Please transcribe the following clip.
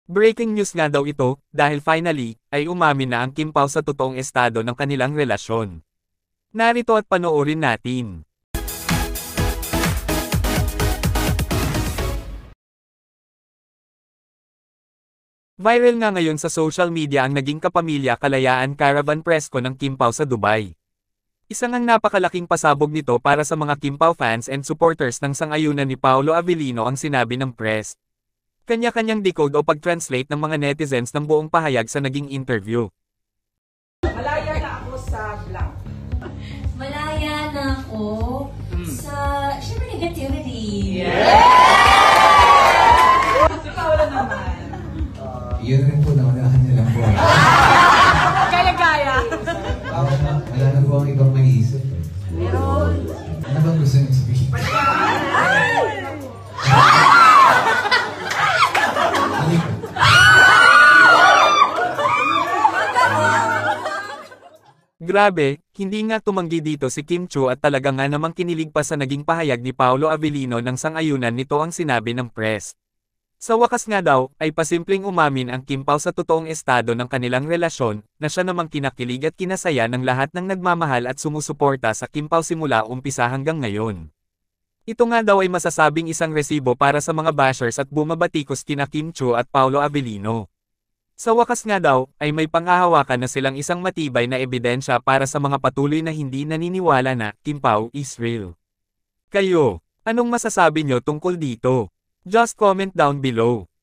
Breaking news nga daw ito, dahil finally, ay umamin na ang Kim Pao sa totoong estado ng kanilang relasyon. Narito at panoorin natin. Viral nga ngayon sa social media ang naging kapamilya kalayaan caravan presko ng Kim Pao sa Dubai. Isang ang napakalaking pasabog nito para sa mga Kim Pao fans and supporters ng sang-ayunan ni Paolo Avellino ang sinabi ng press. Kanya-kanyang decode o pag-translate ng mga netizens ng buong pahayag sa naging interview. Malaya na ako sa blank. Malaya na ako sa, syempre, negativity. Ikaw lang naman. Yun rin po, naunahan niya lang po. Gaya-gaya. Wala na po ang ibang maisip. Meron. Ano bang gusto niyo sabihin? Grabe, hindi nga tumanggi dito si Kim Chiu at talaga nga namang kinilig pa sa naging pahayag ni Paolo Avellino ng sang-ayunan nito ang sinabi ng press. Sa wakas nga daw, ay pasimpleng umamin ang Kim Pao sa totoong estado ng kanilang relasyon, na siya namang kinakilig at kinasaya ng lahat ng nagmamahal at sumusuporta sa Kim Pao simula umpisa hanggang ngayon. Ito nga daw ay masasabing isang resibo para sa mga bashers at bumabatikos kina Kim Chiu at Paolo Avellino. Sa wakas nga daw, ay may panghahawakan na silang isang matibay na ebidensya para sa mga patuloy na hindi naniniwala na Kim Pao is real. Kayo, anong masasabi nyo tungkol dito? Just comment down below.